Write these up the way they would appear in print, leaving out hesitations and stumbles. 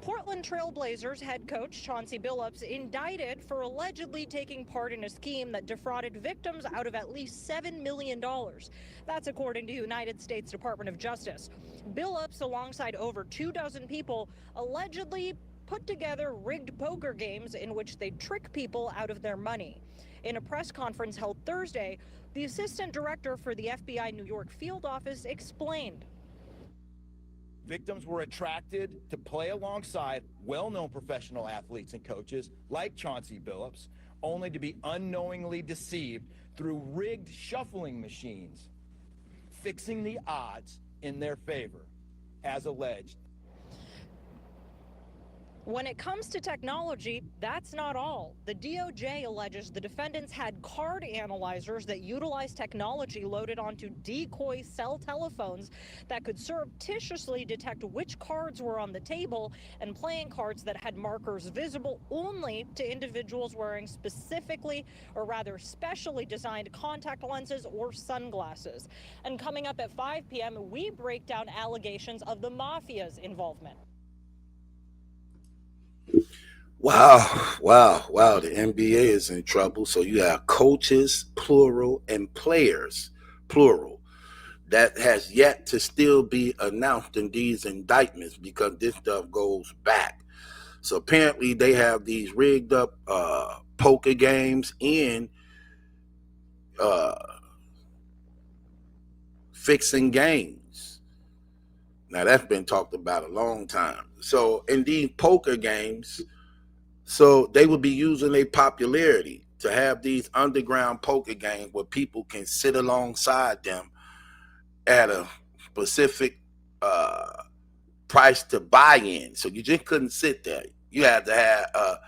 Portland Trail Blazers head coach Chauncey Billups indicted for allegedly taking part in a scheme that defrauded victims out of at least $7 million. That's according to United States Department of Justice. Billups, alongside over 24 people, allegedly put together rigged poker games in which they trick people out of their money. In a press conference held Thursday, the assistant director for the FBI New York field office explained. Victims were attracted to play alongside well-known professional athletes and coaches like Chauncey Billups, only to be unknowingly deceived through rigged shuffling machines, fixing the odds in their favor, as alleged. When it comes to technology, that's not all. The DOJ alleges the defendants had card analyzers that utilize technology loaded onto decoy cell telephones that could surreptitiously detect which cards were on the table and playing cards that had markers visible only to individuals wearing specifically, or rather specially designed contact lenses or sunglasses. And coming up at 5 p.m., we break down allegations of the mafia's involvement. Wow. The NBA is in trouble. So you have coaches, plural, and players, plural. That has yet to still be announced in these indictments because this stuff goes back. So apparently they have these rigged up poker games and fixing games. Now that's been talked about a long time. So in these poker games, so they would be using their popularity to have these underground poker games where people can sit alongside them at a specific price to buy in. So you just couldn't sit there. You had to have a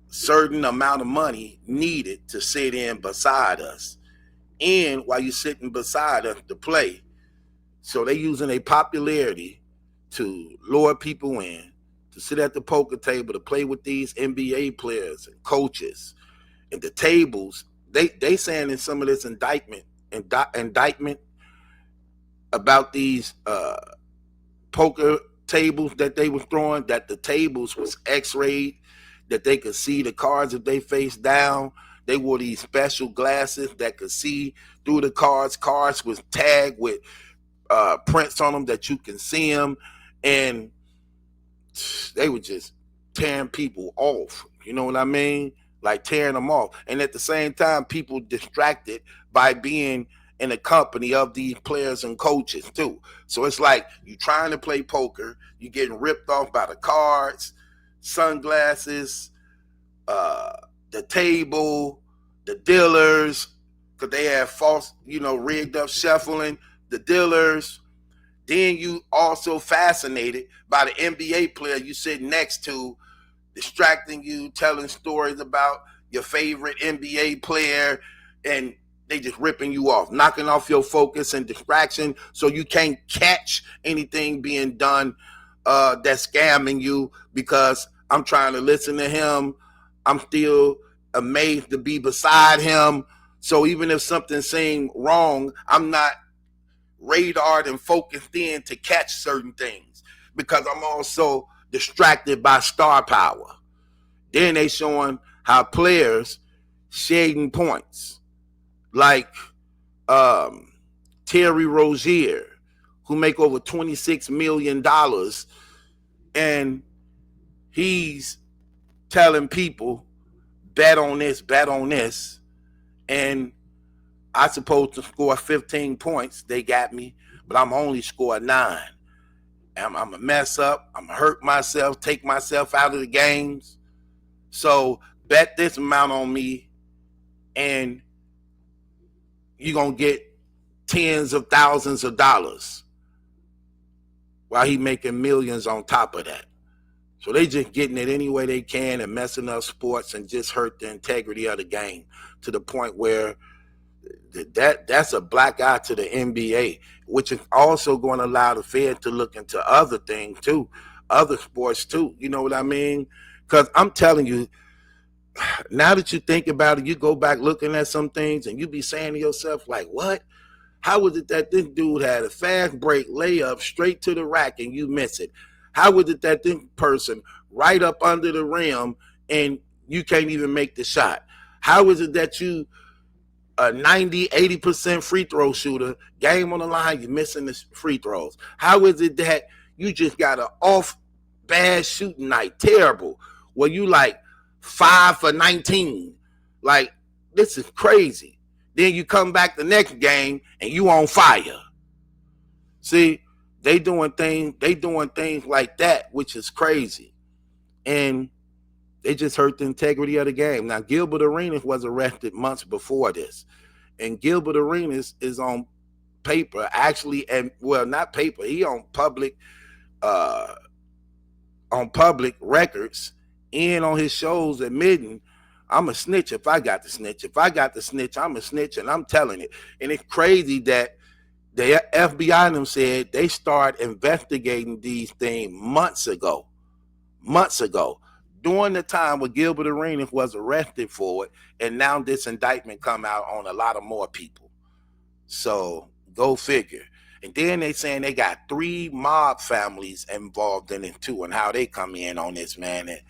certain amount of money needed to sit in beside us. And while you're sitting beside us to play, so they're using their popularity to lure people in, to sit at the poker table, to play with these NBA players and coaches. And the tables, they saying in some of this indictment about these poker tables that they were throwing, that the tables was x-rayed, that they could see the cards if they face down. They wore these special glasses that could see through the cards. Cards was tagged with prints on them that you can see them. And they were just tearing people off. You know what I mean? Like tearing them off. And at the same time, people distracted by being in the company of these players and coaches too. So it's like you trying to play poker, you getting ripped off by the cards, sunglasses, the table, the dealers, because they have false, rigged up shuffling, the dealers. Then you also fascinated by the NBA player you sit next to, distracting you, telling stories about your favorite NBA player, and they just ripping you off, knocking off your focus and distraction so you can't catch anything being done that's scamming you because I'm trying to listen to him. I'm still amazed to be beside him. So even if something seemed wrong, I'm not radared and focused in to catch certain things because I'm also distracted by star power. Then they showing how players shading points, like Terry Rozier, who make over $26 million, and he's telling people, bet on this, and I supposed to score 15 points. They got me, but I'm only score 9. I'm going to mess up. I'm going to hurt myself, take myself out of the games. So bet this amount on me, and you're going to get tens of thousands of dollars while he making millions on top of that. So they just getting it any way they can and messing up sports and just hurt the integrity of the game to the point where that's a black eye to the NBA, which is also going to allow the Fed to look into other things too, other sports too. You know what I mean? Because I'm telling you, now that you think about it, you go back looking at some things and you be saying to yourself, like, what? How was it that this dude had a fast break layup straight to the rack and you miss it? How is it that this person right up under the rim and you can't even make the shot? How is it that you a 90-80% free throw shooter, game on the line, you're missing the free throws? How is it that you just got an off bad shooting night, terrible, where you like 5 for 19? Like, this is crazy. Then you come back the next game and you on fire. See, they doing things like that, which is crazy. And they just hurt the integrity of the game. Now, Gilbert Arenas was arrested months before this. And Gilbert Arenas is on paper, actually, and well, not paper, he on public records and on his shows admitting, I'm a snitch if I got to snitch. If I got to snitch, I'm a snitch, and I'm telling it. And it's crazy that the FBI them said they start investigating these things months ago, during the time when Gilbert Arenas was arrested for it, and now this indictment come out on a lot of more people. So go figure. And then they saying they got 3 mob families involved in it too, and how they come in on this, man. And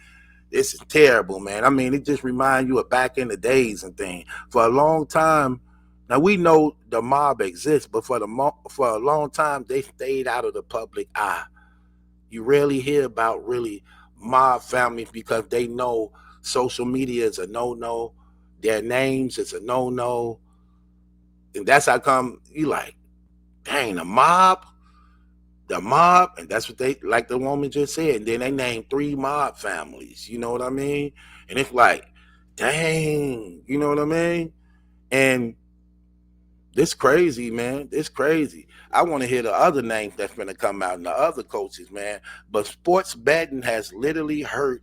this is terrible, man. I mean, it just reminds you of back in the days and things. For a long time, now we know the mob exists, but for a long time, they stayed out of the public eye. You rarely hear about really mob families because they know social media is a no-no. Their names is a no-no. And that's how come you like, dang, the mob, and that's what they, like the woman just said, and then they named 3 mob families, you know what I mean? And it's like, dang, you know what I mean? And this crazy, man, this crazy. I want to hear the other names that's going to come out and the other coaches, man. But sports betting has literally hurt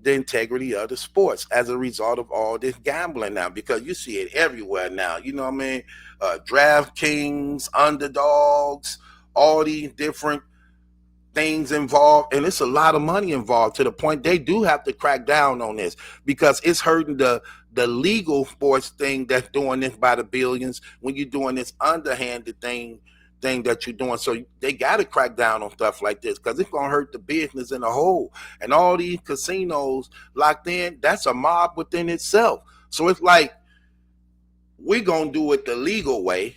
the integrity of the sports as a result of all this gambling now, because you see it everywhere now. You know what I mean? DraftKings, underdogs, all these different things involved, and it's a lot of money involved to the point they do have to crack down on this because it's hurting the legal sports thing that's doing this by the billions when you're doing this underhanded thing that you're doing. So they got to crack down on stuff like this because it's going to hurt the business in a whole. And all these casinos locked in, that's a mob within itself. So it's like, we're going to do it the legal way.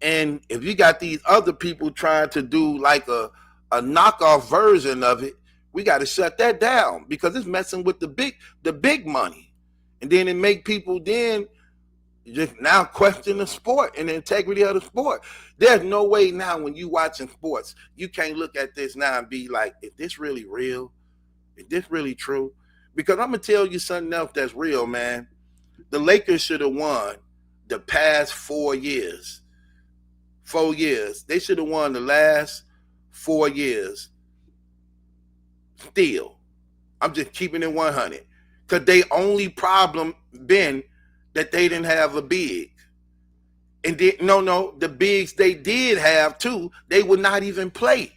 And if you got these other people trying to do like a knockoff version of it, we got to shut that down because it's messing with the big money. And then it make people then just now question the sport and the integrity of the sport. There's no way now when you watching sports, you can't look at this now and be like, is this really real? Is this really true? Because I'm going to tell you something else that's real, man. The Lakers should have won the past 4 years. 4 years. They should have won the last 4 years. Still, I'm just keeping it 100. Because they only problem been that they didn't have a big. And the bigs they did have too, they would not even play.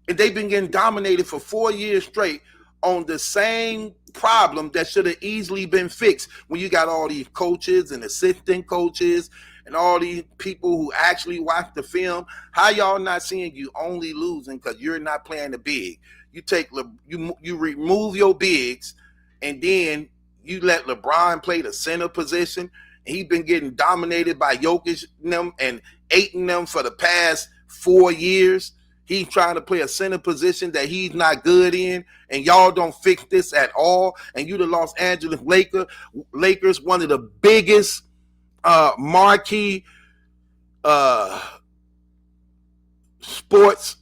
And they've been getting dominated for 4 years straight on the same problem that should have easily been fixed when you got all these coaches and assistant coaches and all these people who actually watch the film. How y'all not seeing you only losing because you're not playing the big? You remove your bigs and then you let LeBron play the center position. He's been getting dominated by Jokic them and Ayton them for the past 4 years. He's trying to play a center position that he's not good in, and y'all don't fix this at all. And you the Los Angeles Lakers, one of the biggest marquee sports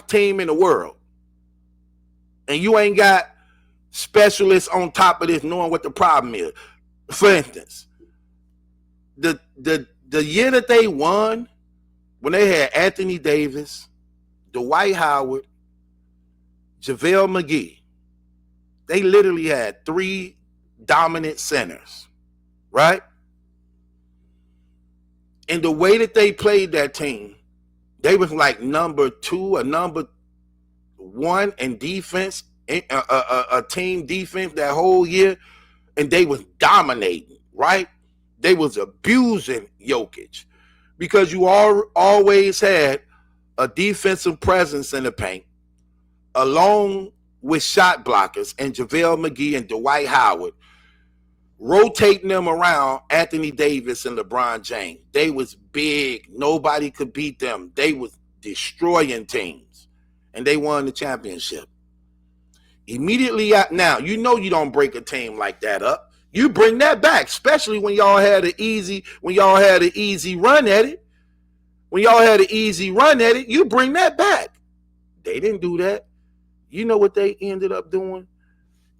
team in the world. And you ain't got specialists on top of this knowing what the problem is. For instance, the year that they won, when they had Anthony Davis, Dwight Howard, JaVale McGee, they literally had 3 dominant centers, right? And the way that they played that team, they was like number 2 or number 1 in defense, a team defense that whole year, and they was dominating, right? They was abusing Jokic because you always had a defensive presence in the paint, along with shot blockers and JaVale McGee and Dwight Howard, rotating them around Anthony Davis and LeBron James. They was big. Nobody could beat them. They was destroying teams, and they won the championship. Immediately out, now, you know you don't break a team like that up. You bring that back, especially when y'all had an easy run at it. When y'all had an easy run at it, you bring that back. They didn't do that. You know what they ended up doing?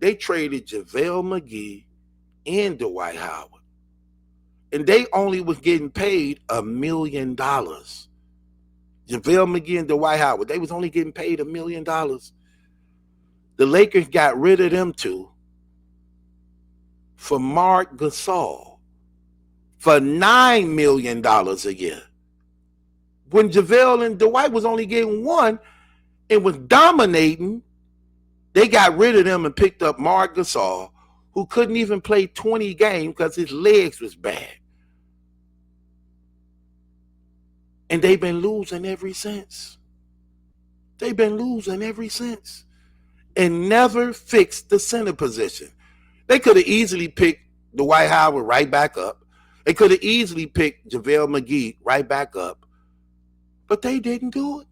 They traded JaVale McGee and Dwight Howard. And they only was getting paid $1 million. JaVale McGee and Dwight Howard, they was only getting paid $1 million. The Lakers got rid of them two for Marc Gasol for $9 million a year. When JaVale and Dwight was only getting one and was dominating, they got rid of them and picked up Marc Gasol, who couldn't even play 20 games because his legs was bad. And they've been losing ever since. They've been losing ever since. And never fixed the center position. They could have easily picked Dwight Howard right back up. They could have easily picked JaVale McGee right back up. But they didn't do it.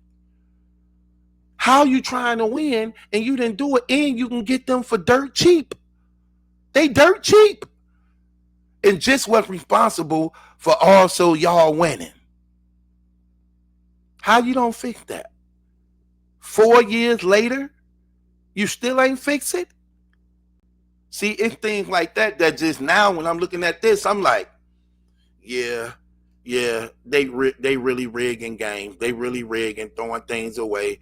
How you trying to win and you didn't do it, and you can get them for dirt cheap? They dirt cheap. And just was responsible for also y'all winning. How you don't fix that? 4 years later, you still ain't fix it? See, it's things like that that just now when I'm looking at this, I'm like, yeah, they really rigging games. They really rigging, throwing things away,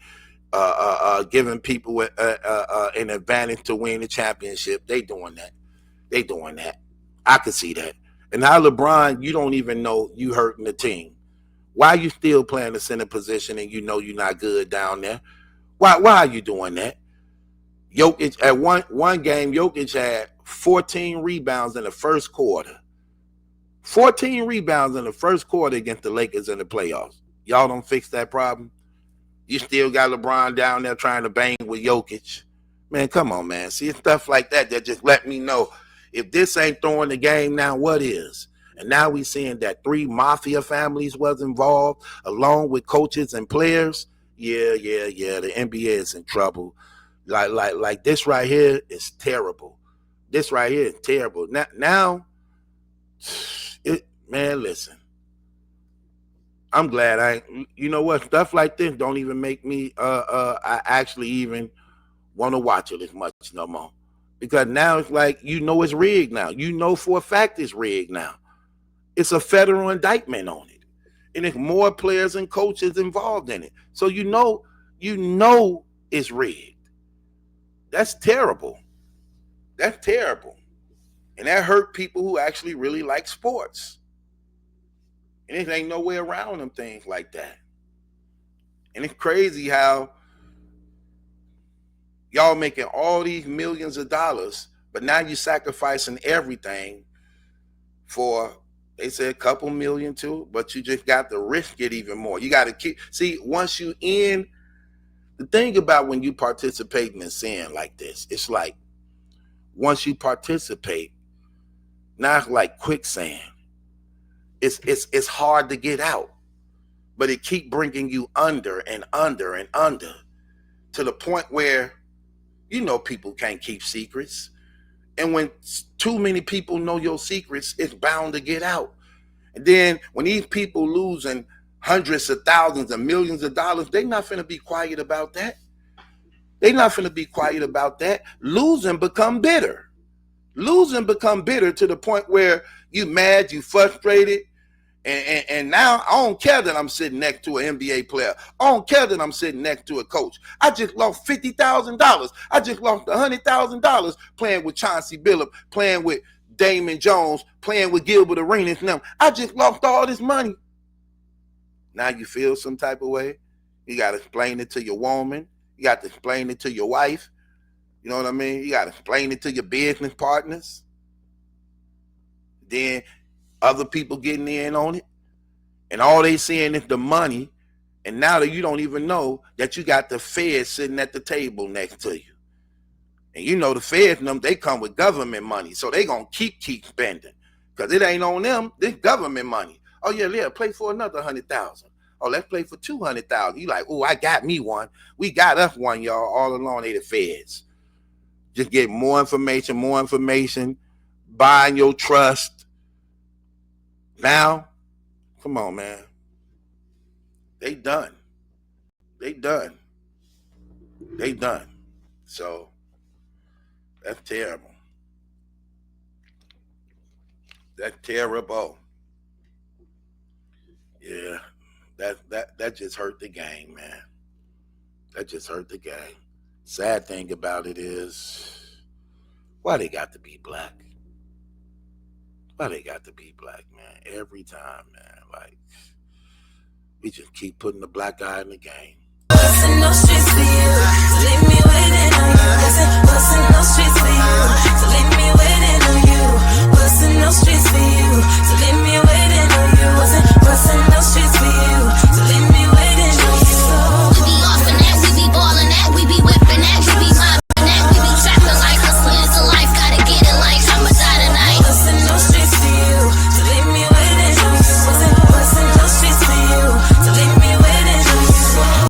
giving people an advantage to win the championship. They doing that. I could see that. And now LeBron, you don't even know you hurting the team. Why are you still playing the center position and you know you're not good down there? Why are you doing that? Jokic, at one game, Jokic had 14 rebounds in the first quarter. 14 rebounds in the first quarter against the Lakers in the playoffs. Y'all don't fix that problem? You still got LeBron down there trying to bang with Jokic. Man, come on, man. See, stuff like that just let me know. If this ain't throwing the game now, what is? And now we seeing that 3 mafia families was involved, along with coaches and players. Yeah. The NBA is in trouble. Like this right here is terrible. This right here is terrible. Now, man, listen. I'm glad you know what? Stuff like this don't even make me I actually even want to watch it as much no more. Because now it's like, you know, it's rigged now. You know for a fact it's rigged now. It's a federal indictment on it. And there's more players and coaches involved in it. So you know it's rigged. That's terrible. That's terrible. And that hurt people who actually really like sports. And it ain't no way around them things like that. And it's crazy how y'all making all these millions of dollars, but now you're sacrificing everything for, they said, a couple million too, but you just got to risk it even more. You got to keep, see, once you in, the thing about when you participate in sin like this, it's like, once you participate, now it's like quicksand. It's hard to get out, but it keep bringing you under and under and under to the point where, you know, people can't keep secrets. And when too many people know your secrets, it's bound to get out. And then when these people losing hundreds of thousands and millions of dollars, they not finna be quiet about that. They not finna be quiet about that. Losing become bitter. Losing become bitter to the point where you mad, you frustrated. And now I don't care that I'm sitting next to an NBA player. I don't care that I'm sitting next to a coach. I just lost $50,000. I just lost $100,000 playing with Chauncey Billups, playing with Damon Jones, playing with Gilbert Arenas. Now I just lost all this money. Now you feel some type of way. You got to explain it to your woman. You got to explain it to your wife. You know what I mean? You got to explain it to your business partners. Then other people getting in on it. And all they seeing is the money And now that you don't even know that you got the Fed sitting at the table next to you. And you know the Feds, they come with government money. So they going to keep spending. Because it ain't on them. This government money. Oh, yeah, play for another 100,000. Oh, let's play for 200,000. You like, oh, I got me one. We got us one, y'all. All along, they the Feds. Just get more information. Buying your trust. Now, come on, man. They done. So that's terrible. That's terrible. Yeah, that just hurt the game, man. That just hurt the game. Sad thing about it is, why they got to be black? Why they got to be black, man? Every time, man. Like, we just keep putting the black guy in the game.